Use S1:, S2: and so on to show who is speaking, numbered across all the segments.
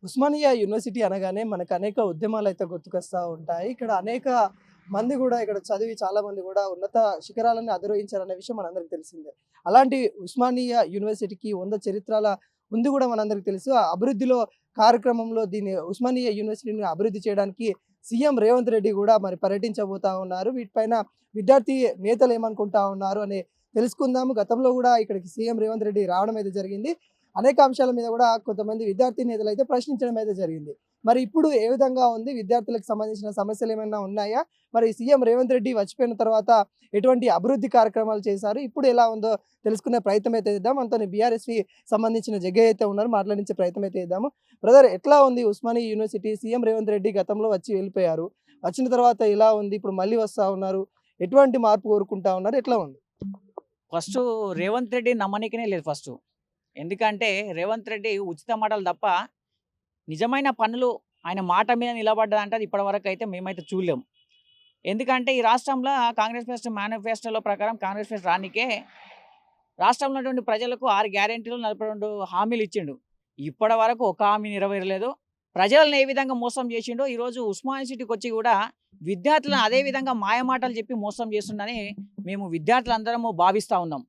S1: Osmania university అనగానే మనకు అనేక ఉద్యమాలైతే గుర్తుకొస్తా ఉంటాయి. ఇక్కడ అనేక మంది గూడా ఇక్కడ చదివి చాలా మంది గూడా ఉన్నత శిఖరాలను అధిరోహించారనే విషయం మనందరికి తెలిసిందే. అలాంటి ఉస్మానియా యూనివర్సిటీకి 100 చరిత్రల ఉంది గూడా మనందరికి తెలుసు. ఆ అభివృద్ధిలో కార్యక్రమంలో దీన్ని ఉస్మానియా యూనివర్సిటీని అభివృద్ధి చేయడానికి సీఎం రేవంత్ రెడ్డి గూడా మరి పర్యటించబోతా ఉన్నారు. వీటిపైన విద్యార్థి నేతలు ఏమనుకుంటా ఉన్నారు అని తెలుసుకుందాము. గతంలో గూడా ఇక్కడికి సీఎం రేవంత్ రెడ్డి రావడం అయితే జరిగింది. అనేక అంశాల మీద కూడా కొంతమంది విద్యార్థి నేతలు అయితే ప్రశ్నించడం అయితే జరిగింది. మరి ఇప్పుడు ఏ విధంగా ఉంది? విద్యార్థులకు సంబంధించిన సమస్యలు ఏమైనా ఉన్నాయా? మరి సీఎం రేవంత్ రెడ్డి వచ్చిపోయిన తర్వాత ఎటువంటి అభివృద్ధి కార్యక్రమాలు చేశారు? ఇప్పుడు ఎలా ఉందో తెలుసుకునే ప్రయత్నం అయితే చేద్దాం. మనతోని బీఆర్ఎస్‌కి సంబంధించిన జగ్గయ్య అయితే ఉన్నారు. మాట్లాడించే ప్రయత్నం అయితే చేద్దాము. బ్రదర్, ఎట్లా ఉంది ఉస్మానియా యూనివర్సిటీ? సీఎం రేవంత్ రెడ్డి గతంలో వచ్చి వెళ్ళిపోయారు. వచ్చిన తర్వాత ఎలా ఉంది? ఇప్పుడు మళ్ళీ వస్తా ఉన్నారు. ఎటువంటి మార్పు కోరుకుంటా ఉన్నారు? ఎట్లా ఉంది?
S2: ఫస్టు రేవంత్ రెడ్డి నమ్మనీకనే లేదు ఫస్టు. ఎందుకంటే రేవంత్ రెడ్డి ఉచిత మాటలు తప్ప నిజమైన పనులు ఆయన మాట మీద నిలబడ్డదంటే అది ఇప్పటివరకు అయితే మేమైతే చూడలేము. ఎందుకంటే ఈ రాష్ట్రంలో కాంగ్రెస్ ఫెస్ట్ మేనిఫెస్టోలో ప్రకారం కాంగ్రెస్ ఫెస్ట్ రానికే రాష్ట్రంలో ఉన్నటువంటి ప్రజలకు 6 గ్యారెంటీలు 42 హామీలు ఇచ్చిండు. ఇప్పటి వరకు ఒక హామీ నెరవేరలేదు. ప్రజలను ఏ విధంగా మోసం చేసిండో ఈరోజు ఉస్మానియా సిటీకి వచ్చి కూడా విద్యార్థులను అదే విధంగా మాయమాటలు చెప్పి మోసం చేస్తుండని మేము విద్యార్థులందరము భావిస్తూ ఉన్నాం.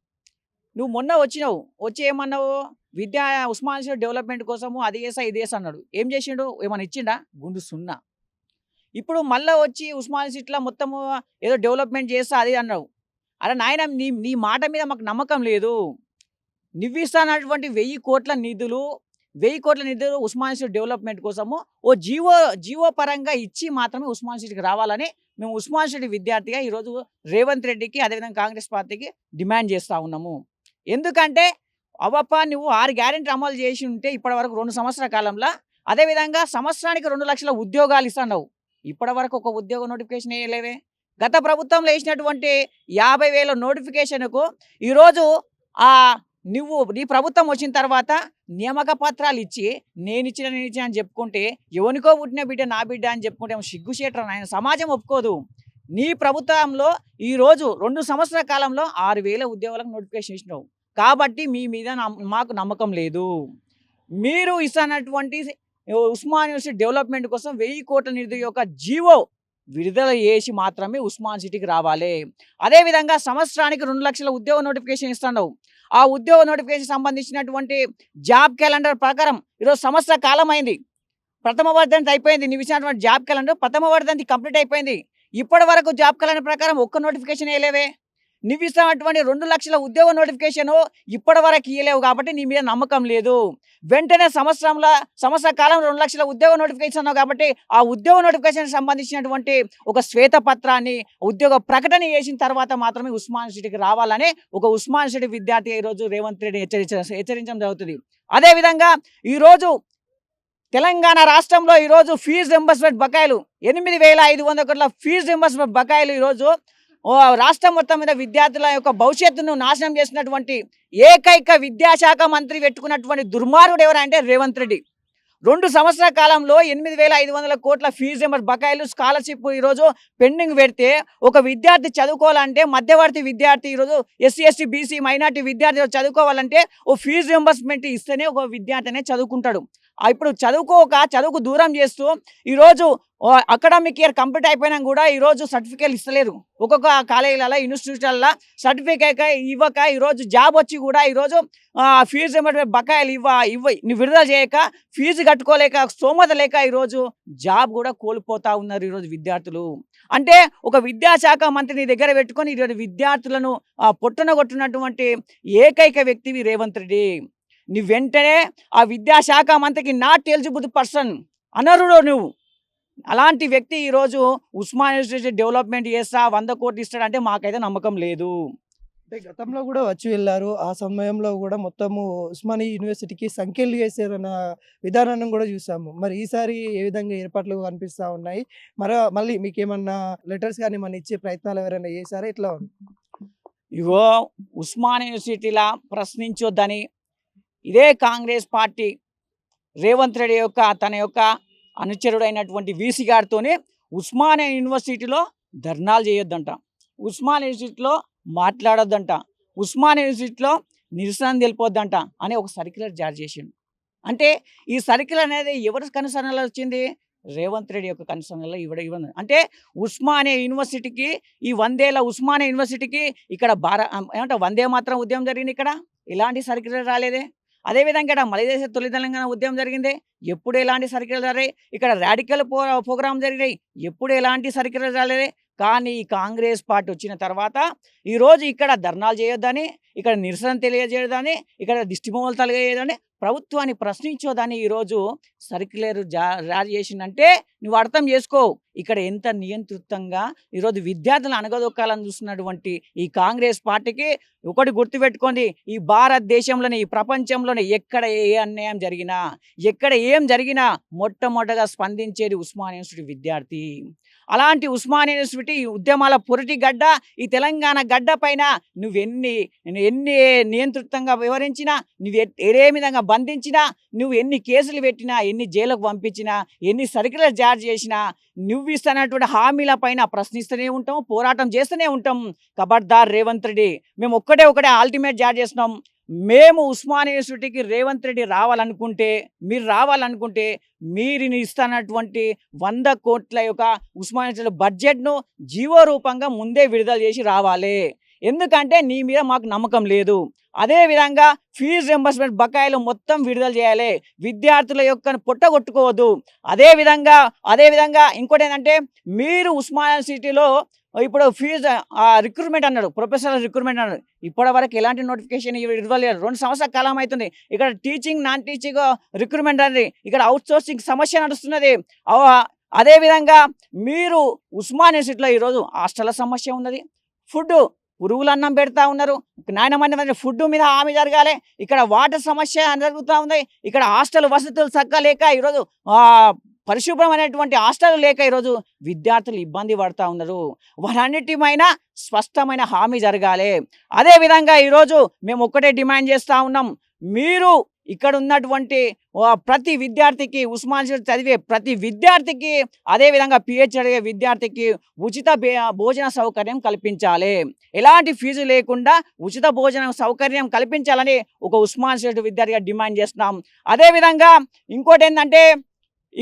S2: నువ్వు మొన్న వచ్చినావు, వచ్చి ఏమన్నావు? ఉస్మానియా సిటీ డెవలప్మెంట్ కోసము అది చేసా ఇది చేసా అన్నాడు. ఏం చేసిండు? ఏమైనా ఇచ్చిండా? గుండు సున్నా. ఇప్పుడు మళ్ళీ వచ్చి ఉస్మానియా సిటీలో మొత్తము ఏదో డెవలప్మెంట్ చేస్తా అది అన్నావు. అరే నాయన, నీ నీ మాట మీద మాకు నమ్మకం లేదు. నువ్విస్తానటువంటి 1000 కోట్ల నిధులు ఉస్మానియా సిటీ డెవలప్మెంట్ కోసము ఓ జీవో పరంగా ఇచ్చి మాత్రమే ఉస్మానియా సిటీకి రావాలని మేము ఉస్మానియా సిటీ విద్యార్థిగా ఈరోజు రేవంత్ రెడ్డికి అదేవిధంగా కాంగ్రెస్ పార్టీకి డిమాండ్ చేస్తూ ఉన్నాము. ఎందుకంటే నువ్వు 6 గ్యారెంటీ అమలు చేసి ఉంటే ఇప్పటివరకు 2 సంవత్సరాల కాలంలో, అదేవిధంగా సంవత్సరానికి 2 లక్షల ఉద్యోగాలు ఇస్తున్నావు. ఇప్పటివరకు ఒక ఉద్యోగ నోటిఫికేషన్ వేయలేవే. గత ప్రభుత్వంలో వేసినటువంటి 50,000 నోటిఫికేషన్కు ఈరోజు నీ ప్రభుత్వం వచ్చిన తర్వాత నియామక పత్రాలు ఇచ్చి నేనిచ్చిన అని చెప్పుకుంటే, ఎవరికో పుట్టిన బిడ్డ నా బిడ్డ అని చెప్పుకుంటే సిగ్గుచేటరా నాయన. సమాజం ఒప్పుకోదు. నీ ప్రభుత్వంలో ఈరోజు 2 సంవత్సరాల కాలంలో 6,000 ఉద్యోగాలకు నోటిఫికేషన్ ఇచ్చినావు. కాబట్టి మీ మీద మాకు నమ్మకం లేదు. మీరు ఇస్తున్నటువంటి ఉస్మానియా యూనివర్సిటీ డెవలప్మెంట్ కోసం 1000 కోట్ల నిధుల యొక్క జీవో విడుదల చేసి మాత్రమే ఉస్మానియా సిటీకి రావాలి. అదేవిధంగా సంవత్సరానికి 2 లక్షల ఉద్యోగ నోటిఫికేషన్ ఇస్తున్నావు. ఆ ఉద్యోగ నోటిఫికేషన్ సంబంధించినటువంటి జాబ్ క్యాలెండర్ ప్రకారం ఈరోజు సంవత్సర కాలం అయింది. ప్రథమ వర్ధంతి అయిపోయింది. నీవు ఇచ్చినటువంటి జాబ్ క్యాలెండర్ ప్రథమ వర్ధంతి కంప్లీట్ అయిపోయింది. ఇప్పటి వరకు జాబ్ క్యాలెండర్ ప్రకారం ఒక్క నోటిఫికేషన్ వేయలేవే. నువ్వు ఇస్తున్నటువంటి 2 లక్షల ఉద్యోగ నోటిఫికేషన్ ఇప్పటి వరకు ఇవ్వలేవు. కాబట్టి నీ మీద నమ్మకం లేదు. వెంటనే సంవత్సర కాలంలో 2 లక్షల ఉద్యోగ నోటిఫికేషన్ అన్నావు. కాబట్టి ఆ ఉద్యోగ నోటిఫికేషన్ సంబంధించినటువంటి ఒక శ్వేతపత్రాన్ని, ఉద్యోగ ప్రకటన చేసిన తర్వాత మాత్రమే ఉస్మానియా సిటీకి రావాలని ఒక ఉస్మానియా సిటీ విద్యార్థి ఈరోజు రేవంత్ రెడ్డి హెచ్చరించడం జరుగుతుంది. అదేవిధంగా ఈరోజు తెలంగాణ రాష్ట్రంలో ఈరోజు ఫీజు రింబర్స్మెంట్ బకాయిలు 8,500 కోట్ల ఫీజు రింబర్స్మెంట్ బకాయిలు ఈరోజు రాష్ట్రం మొత్తం మీద విద్యార్థుల యొక్క భవిష్యత్తును నాశనం చేసినటువంటి ఏకైక విద్యాశాఖ మంత్రి పెట్టుకున్నటువంటి దుర్మార్గుడు ఎవరంటే రేవంత్ రెడ్డి. 2 సంవత్సరాల కాలంలో 8,500 కోట్ల ఫీజు రింబర్స్ బకాయిలు, స్కాలర్షిప్ ఈరోజు పెండింగ్ పెడితే ఒక విద్యార్థి చదువుకోవాలంటే, మధ్యవర్తి విద్యార్థి ఈరోజు ఎస్సీ, ఎస్టీ, బీసీ, మైనార్టీ విద్యార్థి చదువుకోవాలంటే ఓ ఫీజు రింబర్స్మెంట్ ఇస్తేనే ఒక విద్యార్థి అనేది చదువుకుంటాడు. ఇప్పుడు చదువుకు దూరం చేస్తూ ఈరోజు అకాడమిక్ ఇయర్ కంప్లీట్ అయిపోయినా కూడా ఈరోజు సర్టిఫికేట్లు ఇస్తలేరు. ఒక్కొక్క కాలేజీలలో, ఇన్స్టిట్యూట్లలో సర్టిఫికేట్ ఇవ్వక ఈరోజు జాబ్ వచ్చి కూడా ఈరోజు ఫీజు రింబర్స్మెంట్ బకాయిలు నువ్వు విడుదల చేయక, ఫీజు కట్టుకోలేక, స్తోమత లేక ఈరోజు జాబ్ కూడా కోల్పోతా ఉన్నారు ఈరోజు విద్యార్థులు. అంటే ఒక విద్యాశాఖ మంత్రిని దగ్గర పెట్టుకొని ఈరోజు విద్యార్థులను పొట్టున కొట్టినటువంటి ఏకైక వ్యక్తివి రేవంత్ రెడ్డి. నీ వెంటనే ఆ విద్యాశాఖ మంత్రికి నాట్ ఎలిజిబుల్ పర్సన్, అనర్హుడు నువ్వు. అలాంటి వ్యక్తి ఈరోజు ఉస్మానియా యూనివర్సిటీ డెవలప్మెంట్ చేస్తా 100 కోట్లు ఇస్తాడంటే మాకైతే నమ్మకం లేదు.
S1: అంటే గతంలో కూడా వచ్చి వెళ్ళారు. ఆ సమయంలో కూడా మొత్తము ఉస్మానియా యూనివర్సిటీకి సంఖ్యలు వేసారన్న విధానాన్ని కూడా చూసాము. మరి ఈసారి ఏ విధంగా ఏర్పాట్లు కనిపిస్తూ ఉన్నాయి? మళ్ళీ మీకేమన్నా లెటర్స్ కానీ మన ఇచ్చే ప్రయత్నాలు ఎవరైనా చేశారా? ఎట్లా ఉంది?
S2: ఇగో ఉస్మానియా యూనివర్సిటీలా ప్రశ్నించొద్దని ఇదే కాంగ్రెస్ పార్టీ రేవంత్ రెడ్డి తన యొక్క అనుచరుడైనటువంటి వీసీ గారితోనే ఉస్మానియా యూనివర్సిటీలో ధర్నాలు చేయొద్దంట, ఉస్మానియా యూనివర్సిటీలో మాట్లాడొద్దంట, ఉస్మానియా యూనివర్సిటీలో నిరసన తెలిపొద్దంట అని ఒక సర్క్యులర్ జారీ చేసిండు. అంటే ఈ సర్కిల్ అనేది ఎవరి కనుసరణలో వచ్చింది? రేవంత్ రెడ్డి యొక్క కనుసరణలో ఇవ్వడం. అంటే ఉస్మానియా యూనివర్సిటీకి, ఈ 100 ఏళ్ల ఉస్మానియా యూనివర్సిటీకి ఇక్కడ ఏమంటే వందే మాతరం ఉద్యమం జరిగింది ఇక్కడ. ఎలాంటి సర్క్యులర్ రాలేదే. అదేవిధంగా ఇక్కడ మలిదేశ తొలి తెలంగాణ ఉద్యమం జరిగింది. ఎప్పుడు ఎలాంటి సర్క్యులర్ రాలే. ఇక్కడ రాడికల్ ప్రోగ్రామ్ జరిగినాయి. ఎప్పుడు ఎలాంటి సర్క్యులర్ రాలేదే. కానీ ఈ కాంగ్రెస్ పార్టీ వచ్చిన తర్వాత ఈరోజు ఇక్కడ ధర్నాలు చేయొద్దని, ఇక్కడ నిరసన తెలియజేయదని, ఇక్కడ దిష్టిబొమ్మలు తలగేయదని, ప్రభుత్వాన్ని ప్రశ్నించోదని ఈరోజు సర్క్యులర్ జారీ చేసిందంటే నువ్వు అర్థం చేసుకో. ఇక్కడ ఎంత నియంత్రితంగా ఈరోజు విద్యార్థులను అణగదొక్కాలని చూస్తున్నటువంటి ఈ కాంగ్రెస్ పార్టీకి ఒకటి గుర్తుపెట్టుకోండి, ఈ భారతదేశంలోనే, ఈ ప్రపంచంలోనే ఎక్కడ ఏ అన్యాయం జరిగినా, ఎక్కడ ఏం జరిగినా మొట్టమొదటగా స్పందించేది ఉస్మానియా యూనివర్సిటీ విద్యార్థి. అలాంటి ఉస్మానియా యూనివర్సిటీ ఉద్యమాల పొరటి గడ్డ, ఈ తెలంగాణ గడ్డ పైన నువ్వెన్ని నియంత్రితంగా వివరించినా, నువ్వు ఏ విధంగా బంధించినా, నువ్వు ఎన్ని కేసులు పెట్టినా, ఎన్ని జైలుకు పంపించినా, ఎన్ని సర్క్యులర్ జారీ చేసినా, నువ్వు ఇస్తున్నటువంటి హామీల పైన ప్రశ్నిస్తూనే ఉంటాం, పోరాటం చేస్తూనే ఉంటాం. ఖబర్దార్ రేవంత్ రెడ్డి, మేము ఒకటే అల్టిమేట్ జారీ చేస్తున్నాం. మేము ఉస్మానియా యూనివర్సిటీకి రేవంత్ రెడ్డి రావాలనుకుంటే మీరు ఇస్తున్నటువంటి 100 కోట్ల యొక్క ఉస్మానియా యూనివర్సిటీ బడ్జెట్ను జీవో రూపంగా ముందే విడుదల చేసి రావాలి. ఎందుకంటే నీ మీద మాకు నమ్మకం లేదు. అదేవిధంగా ఫీజు రింబర్స్మెంట్ బకాయిలు మొత్తం విడుదల చేయాలి. విద్యార్థుల యొక్క పొట్టగొట్టుకోవద్దు. అదేవిధంగా ఇంకోటి ఏంటంటే, మీరు ఉస్మానియా యూనివర్సిటీలో ఇప్పుడు ఫీజు రిక్రూట్మెంట్ అన్నాడు, ప్రొఫెషనల్ రిక్రూట్మెంట్ అన్నాడు. ఇప్పటి వరకు ఎలాంటి నోటిఫికేషన్ ఇవ్వలేదు. 2 సంవత్సరాల కాలం అవుతుంది. ఇక్కడ టీచింగ్, నాన్ టీచింగ్ రిక్రూట్మెంట్ అనేది ఇక్కడ అవుట్ సోర్సింగ్ సమస్య నడుస్తున్నది. అదేవిధంగా మీరు ఉస్మానియా యూనివర్సిటీలో ఈరోజు హాస్టల్ సమస్య ఉన్నది. ఫుడ్ పురుగులు అన్నం పెడతా ఉన్నారు. నాయనమైన ఫుడ్ మీద హామీ జరగాలి. ఇక్కడ వాటర్ సమస్య జరుగుతూ ఉంది. ఇక్కడ హాస్టల్ వసతులు చక్కగా లేక ఈరోజు పరిశుభ్రమైనటువంటి హాస్టల్ లేక ఈరోజు విద్యార్థులు ఇబ్బంది పడుతూ ఉన్నారు. వాటన్నిటిపైన స్పష్టమైన హామీ జరగాలి. అదేవిధంగా ఈరోజు మేము ఒక్కటే డిమాండ్ చేస్తూ ఉన్నాం, మీరు ఇక్కడ ఉన్నటువంటి ప్రతి విద్యార్థికి, ఉస్మానియా చదివే ప్రతి విద్యార్థికి, అదేవిధంగా పిహెచ్డి చదివే విద్యార్థికి ఉచిత భోజన సౌకర్యం కల్పించాలి. ఎలాంటి ఫీజు లేకుండా ఉచిత భోజన సౌకర్యం కల్పించాలని ఒక ఉస్మానియా విద్యార్థిగా డిమాండ్ చేస్తున్నాం. అదేవిధంగా ఇంకోటి ఏంటంటే,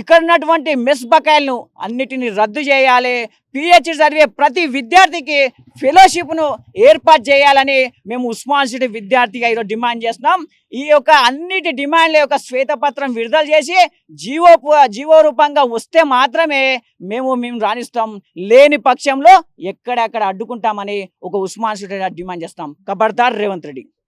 S2: ఇక్కడ ఉన్నటువంటి మెస్ బకాయిలను అన్నిటిని రద్దు చేయాలి. పిహెచ్డి చదివే ప్రతి విద్యార్థికి ఫెలోషిప్ను ఏర్పాటు చేయాలని మేము ఉస్మానియా విద్యార్థిగా ఈరోజు డిమాండ్ చేస్తున్నాం. ఈ యొక్క అన్నిటి డిమాండ్ల యొక్క శ్వేతపత్రం విడుదల చేసి జీవో రూపంగా వస్తే మాత్రమే మేము రాణిస్తాం. లేని పక్షంలో ఎక్కడెక్కడ అడ్డుకుంటామని ఒక ఉస్మానియా డిమాండ్ చేస్తాం. ఖబర్దార్ రేవంత్ రెడ్డి.